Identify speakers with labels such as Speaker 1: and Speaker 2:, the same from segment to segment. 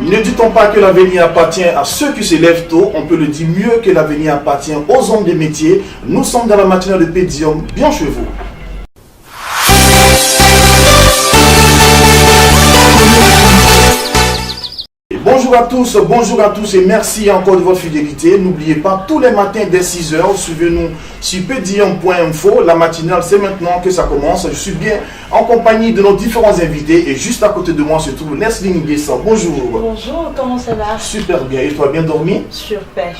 Speaker 1: Ne dit-on pas que l'avenir appartient à ceux qui se lèvent tôt? On peut le dire mieux que l'avenir appartient aux hommes des métiers. Nous sommes dans la matinale de Pédium, bien chez vous. Bonjour à tous et merci encore de votre fidélité. N'oubliez pas, tous les matins dès 6h, suivez-nous sur pedium.info. La matinale, c'est maintenant que ça commence. Je suis bien en compagnie de nos différents invités et juste à côté de moi se trouve Leslie Nguessa. Bonjour.
Speaker 2: Bonjour, comment ça va?
Speaker 1: Super bien. Et toi, bien dormi?
Speaker 2: Super.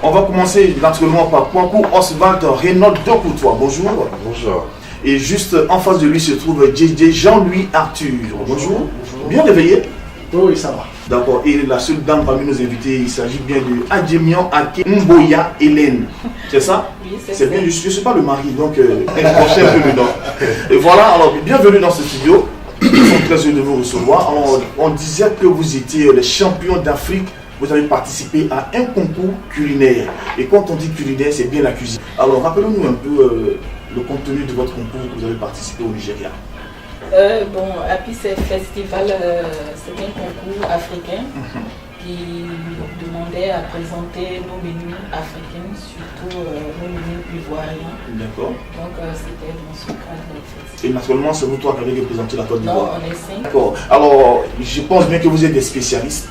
Speaker 1: On va commencer naturellement par Kwanku Oswald Renaud de Courtois. Bonjour.
Speaker 3: Bonjour.
Speaker 1: Et juste en face de lui se trouve JJ Jean-Louis Arthur. Bonjour. Bien réveillé?
Speaker 4: Oui, ça va.
Speaker 1: D'accord, et la seule dame parmi nos invités, il s'agit bien de Adjemian Ake Mboya Hélène. C'est ça?
Speaker 2: Oui,
Speaker 1: c'est bien, je ne suis pas le mari, donc prochain un peu dedans. Et voilà, alors bienvenue dans ce studio. Nous sommes très heureux de vous recevoir. Alors, on disait que vous étiez les champions d'Afrique. Vous avez participé à un concours culinaire. Et quand on dit culinaire, c'est bien la cuisine. Alors, rappelez-nous un peu le contenu de votre concours que vous avez participé au Nigeria.
Speaker 2: Happy Festival, c'est un concours africain qui demandait à présenter nos menus africains, surtout nos menus ivoiriens.
Speaker 1: D'accord.
Speaker 2: Donc c'était dans ce cadre.
Speaker 1: Et naturellement, c'est vous toi qui avez représenté la Côte d'Ivoire.
Speaker 2: Non, on est 5.
Speaker 1: D'accord. Alors, je pense bien que vous êtes des spécialistes.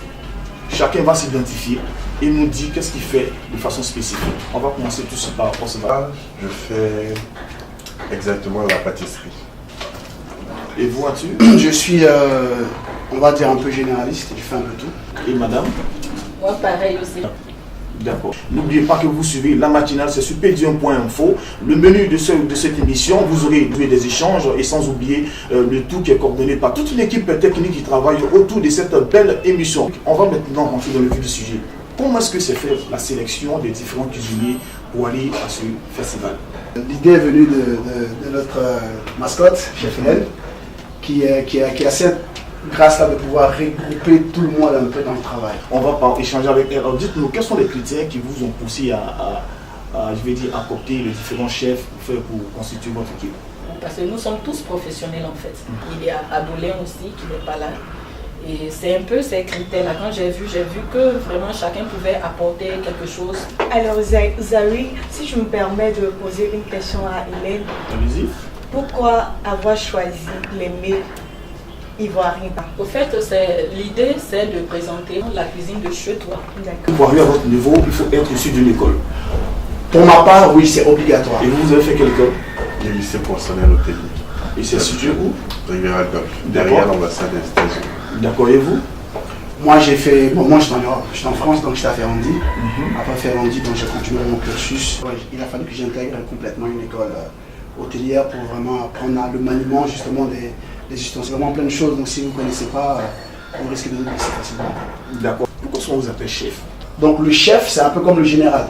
Speaker 1: Chacun va s'identifier et nous dire qu'est-ce qu'il fait de façon spécifique. On va commencer tout de suite par Oswald.
Speaker 3: Je fais exactement la pâtisserie.
Speaker 1: Et vous, Arthur?
Speaker 4: Je suis, on va dire, un peu généraliste, je fais un peu tout.
Speaker 1: Et madame?
Speaker 2: Moi, pareil aussi.
Speaker 1: D'accord. N'oubliez pas que vous suivez la matinale, c'est sur pedium.info. Le menu de cette émission, vous aurez des échanges et sans oublier le tout qui est coordonné par toute une équipe technique qui travaille autour de cette belle émission. On va maintenant rentrer dans le vif du sujet. Comment est-ce que c'est fait la sélection des différents cuisiniers pour aller à ce festival?
Speaker 4: L'idée est venue de notre mascotte, Chef Hélène, qui a cette grâce-là de pouvoir regrouper tout le monde un peu dans le travail.
Speaker 1: On va échanger avec elle. Alors dites-nous, quels sont les critères qui vous ont poussé à coopter les différents chefs pour constituer votre équipe?
Speaker 2: Parce que nous sommes tous professionnels en fait. Il y a Aboulin aussi qui n'est pas là. Et c'est un peu ces critères-là. Quand j'ai vu que vraiment chacun pouvait apporter quelque chose.
Speaker 5: Alors Zari, si je me permets de poser une question à Hélène.
Speaker 1: Allez-y.
Speaker 5: Pourquoi avoir choisi les mets ivoiriens?
Speaker 2: Au fait, l'idée c'est de présenter la cuisine de chez toi.
Speaker 5: D'accord.
Speaker 1: Pour arriver à votre niveau, il faut être issu d'une école.
Speaker 4: Pour ma part, oui, c'est obligatoire.
Speaker 1: Et vous avez fait quelle école?
Speaker 3: Le lycée professionnel hôtelier.
Speaker 1: Et c'est situé où?
Speaker 3: Riviera Golf, derrière l'ambassade des États-Unis.
Speaker 1: D'accord, et vous?
Speaker 4: Moi, j'ai fait, moi j'étais en Europe, j'étais en France, donc j'étais à Ferrandi. Après Ferrandi, donc j'ai continué mon cursus. Ouais, il a fallu que j'intègre complètement une école hôtelière pour vraiment apprendre le maniement justement des ustensiles. Vraiment plein de choses, donc si vous ne connaissez pas, vous risquez de laisser facilement.
Speaker 1: D'accord. Pourquoi est-ce qu'on vous appelle chef?
Speaker 4: Donc le chef, c'est un peu comme le général.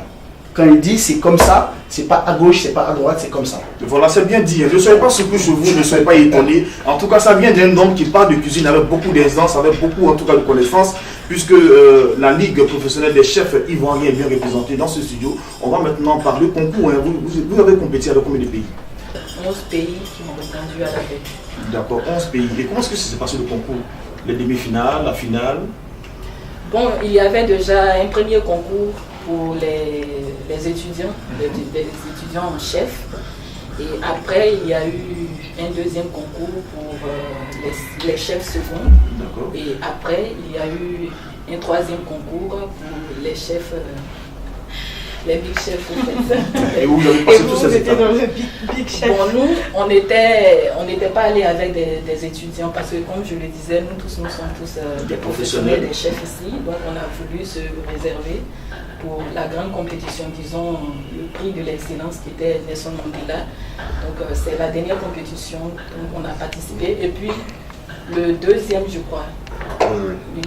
Speaker 4: Quand il dit c'est comme ça, c'est pas à gauche, c'est pas à droite, c'est comme ça.
Speaker 1: Voilà, c'est bien dit. Je ne soyez pas surpris chez vous, ne soyez pas étonnés. En tout cas, ça vient d'un homme qui parle de cuisine avec beaucoup d'aisance, avec beaucoup en tout cas de connaissances, puisque la Ligue professionnelle des chefs ivoiriens est bien représentée dans ce studio. On va maintenant parler concours. Hein. Vous avez compétit avec combien de pays?
Speaker 2: 11 pays qui m'ont répondu à la tête.
Speaker 1: D'accord, 11 pays. Et comment est-ce que ça s'est passé le concours? Les demi-finales, la finale?
Speaker 2: Bon, il y avait déjà un premier concours pour les étudiants, les étudiants en chef. Et après, il y a eu un deuxième concours pour les chefs seconds.
Speaker 1: D'accord.
Speaker 2: Et après, il y a eu un troisième concours pour les chefs, les big chefs en fait.
Speaker 1: Et vous avez passé tous ces
Speaker 5: étiez
Speaker 1: étapes?
Speaker 5: dans le big chef.
Speaker 2: Bon, nous, on n'était pas allés avec des étudiants parce que, comme je le disais, nous sommes tous des professionnels, des chefs ici. Donc, on a voulu se réserver pour la grande compétition, disons, le prix de l'excellence qui était Nelson Mandela. Donc, c'est la dernière compétition, donc on a participé. Et puis, le deuxième, je crois.
Speaker 3: Oui.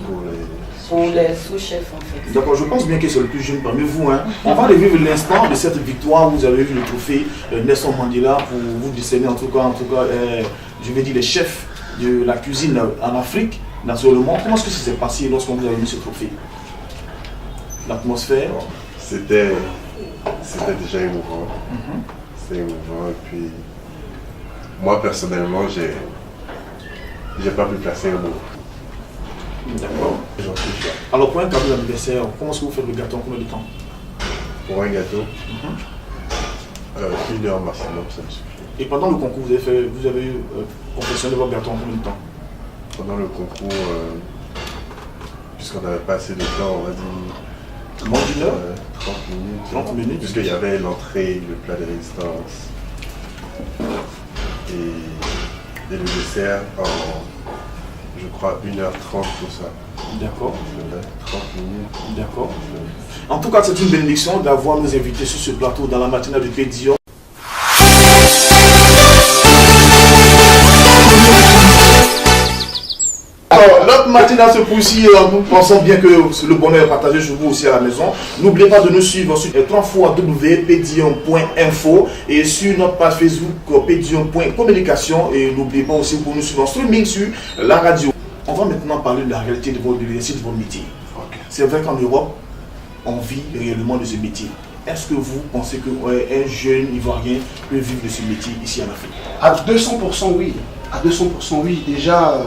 Speaker 2: Pour les sous-chefs en fait.
Speaker 1: D'accord, je pense bien que c'est le plus jeune parmi vous. Hein. On va revivre l'instant de cette victoire où vous avez eu le trophée Nelson Mandela pour vous décerner en tout cas je vais dire les chefs de la cuisine en Afrique, naturellement. Comment est-ce que ça s'est passé lorsqu'on vous a mis ce trophée? L'atmosphère?
Speaker 3: C'était déjà émouvant. C'était émouvant et puis moi personnellement j'ai pas pu placer un mot.
Speaker 1: D'accord. Alors pour un cadeau d'anniversaire, comment est-ce que vous faites le gâteau en combien de temps?
Speaker 3: Pour un gâteau, 1 heure maximum, ça me suffit.
Speaker 1: Et pendant le concours, vous avez confectionné votre gâteau en combien de temps?
Speaker 3: Pendant le concours, puisqu'on n'avait pas assez de temps, on va dire
Speaker 1: Moins d'une heure
Speaker 3: 30 minutes.
Speaker 1: 30 minutes.
Speaker 3: Puisqu'il y avait l'entrée, le plat de résistance et le dessert en, je crois, 1h30 pour ça.
Speaker 1: D'accord.
Speaker 3: 30 minutes.
Speaker 1: D'accord. En tout cas, c'est une bénédiction d'avoir nos invités sur ce plateau dans la matinale de Pédion. Alors, notre matinale se poursuit. Nous pensons bien que le bonheur est partagé sur vous aussi à la maison. N'oubliez pas de nous suivre sur www.pedion.info et sur notre page Facebook pedion.communication. Et n'oubliez pas aussi pour nous suivre en streaming sur la radio. On va maintenant parler de la réalité de l'exercice de votre métier. Okay. C'est vrai qu'en Europe, on vit réellement de ce métier. Est-ce que vous pensez qu'un jeune Ivoirien peut vivre de ce métier ici en Afrique?
Speaker 4: À 200% oui. À 200% oui. Déjà,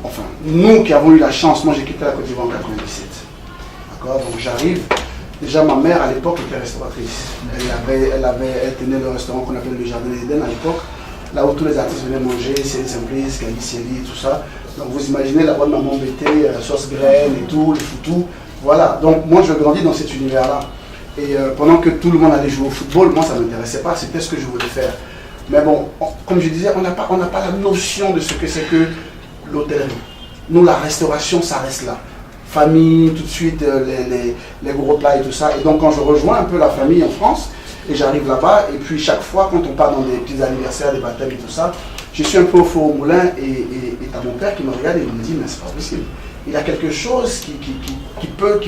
Speaker 4: enfin, nous qui avons eu la chance, moi j'ai quitté la Côte d'Ivoire en 97. D'accord? Donc j'arrive. Déjà, ma mère à l'époque était restauratrice. Elle tenait le restaurant qu'on appelle le Jardin d'Éden à l'époque, là où tous les artistes venaient manger, Céline Simplice, Galicieli, tout ça. Donc vous imaginez la bonne maman bêtée, sauce graine et tout, le foutou. Voilà, donc moi je grandis dans cet univers-là. Et pendant que tout le monde allait jouer au football, moi ça ne m'intéressait pas, c'était ce que je voulais faire. Mais bon, comme je disais, on n'a pas la notion de ce que c'est que l'hôtellerie. Nous, la restauration, ça reste là. Famille, tout de suite, les gros plats et tout ça. Et donc quand je rejoins un peu la famille en France, et j'arrive là-bas, et puis chaque fois quand on part dans des petits anniversaires, des baptêmes et tout ça, je suis un peu au four au moulin et t'as mon père qui me regarde et il me dit mais c'est pas possible. Il y a quelque chose qui peut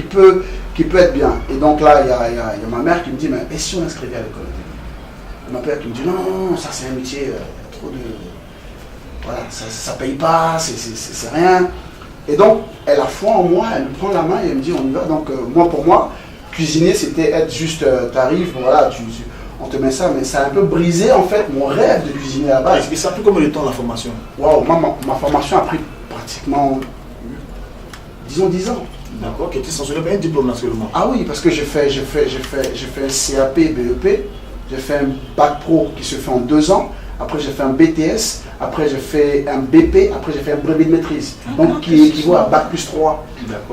Speaker 4: être bien. Et donc là, il y a ma mère qui me dit mais et si on inscrivait à l'école? Et ma père qui me dit non, ça c'est un métier, trop de... Voilà, ça paye pas, c'est rien. Et donc, elle a foi en moi, elle me prend la main et elle me dit on y va. Donc pour moi, cuisiner c'était être juste, t'arrives, voilà, on te met ça, mais ça a un peu brisé en fait mon rêve de cuisiner à la base.
Speaker 1: Et ça a pris combien de temps la formation?
Speaker 4: Waouh, ma formation a pris pratiquement, disons 10 ans.
Speaker 1: D'accord, qui était sanctionné par un diplôme naturellement.
Speaker 4: Ah oui, parce que j'ai fait un CAP, BEP, j'ai fait un bac pro qui se fait en 2 ans, après j'ai fait un BTS, après j'ai fait un BP, après j'ai fait un brevet de maîtrise, donc qui équivaut à bac plus 3.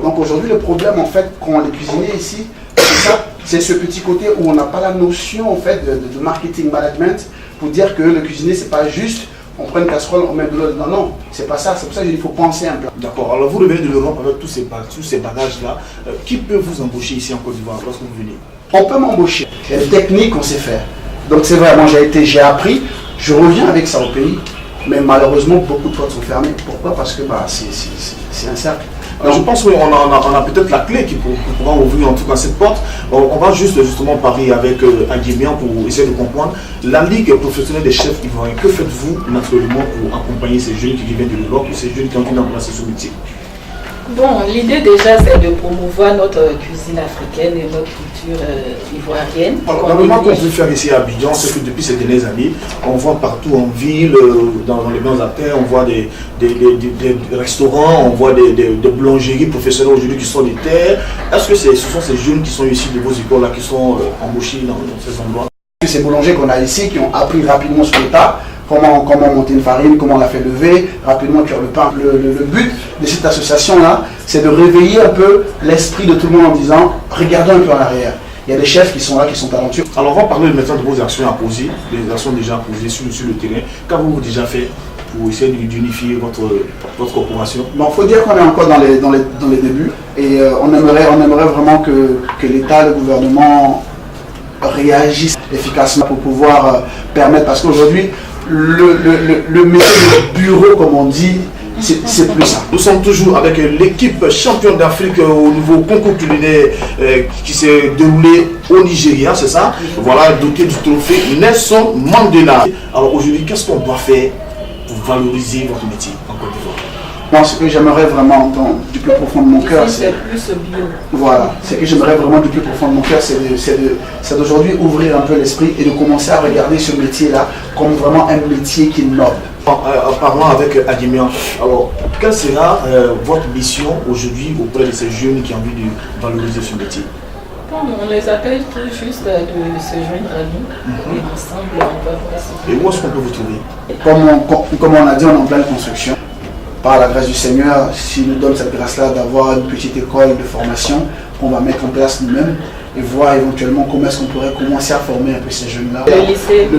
Speaker 4: Donc aujourd'hui le problème en fait, quand on est cuisinier ici, c'est ça. C'est ce petit côté où on n'a pas la notion en fait de marketing management pour dire que le cuisinier c'est pas juste on prend une casserole, on met de l'eau dedans. Non, c'est pas ça. C'est pour ça qu'il faut penser un plat.
Speaker 1: D'accord. Alors vous revenez de l'Europe avec tous ces bagages-là. Qui peut vous embaucher ici en Côte d'Ivoire lorsque vous venez?
Speaker 4: On peut m'embaucher. Il y a des techniques qu'on sait faire. Donc c'est vrai, moi j'ai appris, je reviens avec ça au pays, mais malheureusement beaucoup de portes sont fermées. Pourquoi? Parce que c'est un cercle.
Speaker 1: Alors, je pense qu'on a peut-être la clé qui pourra ouvrir en tout cas cette porte. On va justement parler avec Aguimian pour essayer de comprendre la Ligue professionnelle des chefs ivoiriens. Que faites-vous naturellement pour accompagner ces jeunes qui viennent de l'Europe ou ces jeunes qui ont envie d'embrasser ce métier?
Speaker 2: Bon, l'idée déjà c'est de promouvoir notre cuisine africaine et notre culture ivoirienne.
Speaker 1: Alors, le moment qu'on veut faire ici à Abidjan, c'est que depuis ces dernières années, on voit partout en ville, dans les mains à terre, on voit des restaurants, on voit des boulangeries professionnelles aujourd'hui qui sont des terres. Est-ce que ce sont ces jeunes qui sont ici de vos écoles là qui sont embauchés dans ces endroits?
Speaker 4: Ces boulangers qu'on a ici qui ont appris rapidement sur l'état, comment monter une farine, comment la faire lever, rapidement cuire le pain. Le but de cette association-là, c'est de réveiller un peu l'esprit de tout le monde en disant, regardons un peu en arrière. Il y a des chefs qui sont là, qui sont talentueux.
Speaker 1: Alors on va parler maintenant de vos actions à poser, des actions déjà posées sur le terrain. Qu'avez-vous déjà fait pour essayer d'unifier votre corporation?
Speaker 4: Il faut dire qu'on est encore dans les débuts et on aimerait vraiment que l'État, le gouvernement réagissent efficacement pour pouvoir permettre, parce qu'aujourd'hui, le métier de bureau, comme on dit, c'est plus ça.
Speaker 1: Nous sommes toujours avec l'équipe championne d'Afrique au niveau concours culinaire qui s'est déroulé au Nigeria, c'est ça? Voilà, doté du trophée Nelson Mandela. Alors aujourd'hui, qu'est-ce qu'on doit faire pour valoriser votre métier en Côte d'Ivoire?
Speaker 4: Moi, ce que j'aimerais vraiment entendre du plus profond de mon cœur,
Speaker 2: c'est plus bio.
Speaker 4: Voilà, ce que j'aimerais vraiment du plus profond de mon cœur, c'est d'aujourd'hui ouvrir un peu l'esprit et de commencer à regarder ce métier-là comme vraiment un métier qui est noble.
Speaker 1: En parlant avec Adjemian, alors quelle sera votre mission aujourd'hui auprès de ces jeunes qui ont envie de valoriser ce métier?
Speaker 2: On les appelle tout juste de se joindre à nous et ensemble on va voir ce
Speaker 1: Et où est-ce qu'on peut vous trouver?
Speaker 4: Comme on a dit, on est en pleine construction. Par la grâce du Seigneur, s'il nous donne cette grâce-là d'avoir une petite école de formation qu'on va mettre en place nous-mêmes et voir éventuellement comment est-ce qu'on pourrait commencer à former un peu ces jeunes-là.
Speaker 2: Le lycée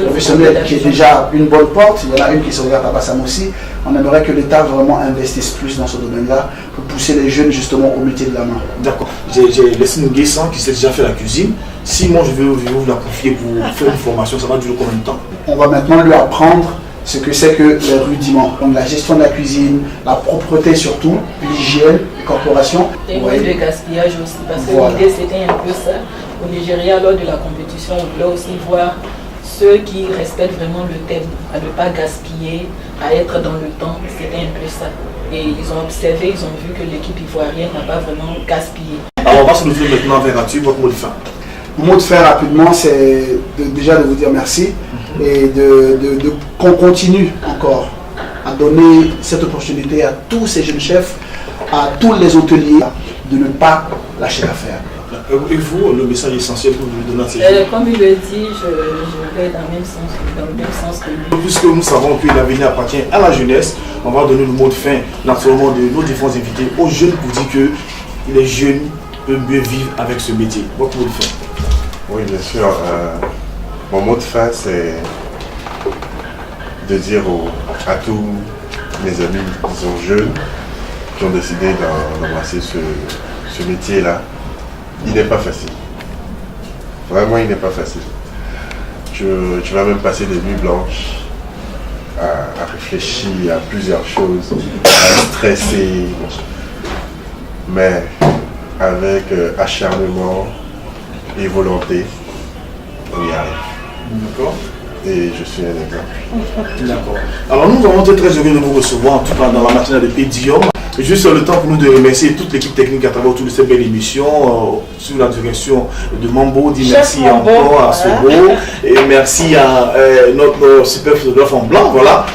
Speaker 4: professionnel qui est déjà une bonne porte, il y en a une qui se regarde à Bassam aussi. On aimerait que l'État vraiment investisse plus dans ce domaine-là pour pousser les jeunes justement au métier de la main.
Speaker 1: D'accord. J'ai laissé une Guessan qui s'est déjà fait la cuisine. Si moi je vais vous la confier pour faire une formation, ça va durer combien de temps?
Speaker 4: On va maintenant lui apprendre ce que c'est que les rudiments. Donc la gestion de la cuisine, la propreté surtout, l'hygiène, l'incorporation.
Speaker 2: Et le gaspillage aussi, parce que l'idée c'était un peu ça. Au Nigeria, lors de la compétition, on voulait aussi voir ceux qui respectent vraiment le thème, à ne pas gaspiller, à être dans le temps, c'était un peu ça. Et ils ont observé, ils ont vu que l'équipe ivoirienne n'a pas vraiment gaspillé.
Speaker 1: Alors on va se retrouver maintenant vers Arthur, votre mot de fin.
Speaker 4: Mon mot de fin rapidement, c'est déjà de vous dire merci et qu'on continue encore à donner cette opportunité à tous ces jeunes chefs, à tous les hôteliers, de ne pas lâcher l'affaire.
Speaker 1: Et vous, le message essentiel que vous lui donnez à ces jeunes?
Speaker 2: Comme il le dit, je vais dans le même sens que lui.
Speaker 1: Puisque nous savons que l'avenir appartient à la jeunesse, on va donner le mot de fin naturellement de nos différents invités aux jeunes pour dire que les jeunes peuvent mieux vivre avec ce métier. Votre mot de fin?
Speaker 3: Oui, bien sûr. Mon mot de fin, c'est de dire à tous mes amis, disons jeunes, qui ont décidé d'embrasser ce métier-là, il n'est pas facile. Vraiment, il n'est pas facile. Tu vas même passer des nuits blanches à réfléchir à plusieurs choses, à stresser. Mais avec acharnement et volonté, on y arrive.
Speaker 1: D'accord.
Speaker 3: Et je suis un exemple.
Speaker 1: D'accord. Alors nous avons été très heureux de vous recevoir, en tout cas dans la matinale de Pédium. Juste le temps pour nous de remercier toute l'équipe technique à travers toutes ces belles émissions, sous la direction de Mambo. Dit merci encore à Sobo et merci à notre super photographe en blanc. Voilà.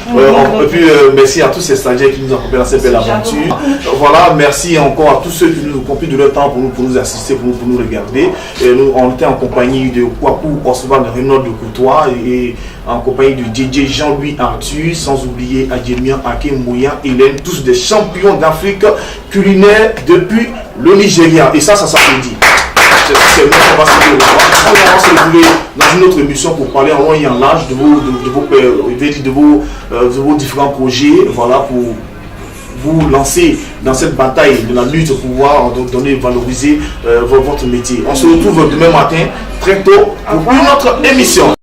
Speaker 1: Et puis merci à tous ces stagiaires qui nous accompagnent dans cette belle aventure. Voilà, merci encore à tous ceux qui nous ont compris de leur temps pour nous assister, pour nous regarder. Et nous, on était en compagnie de Kwaku Osman Renaud de Courtois et en compagnie de DJ Jean-Louis Arthur, sans oublier Adjemian, Hakim Mouyan, Hélène, tous des champions d'Afrique culinaire depuis le Nigeria. Et ça s'applaudit. C'est nous qu'on va se retrouver dans une autre émission pour parler en long et en large de vos différents projets, voilà, pour vous lancer dans cette bataille de la lutte pour pouvoir donner, valoriser votre métier. On se retrouve demain matin, très tôt, pour une autre émission.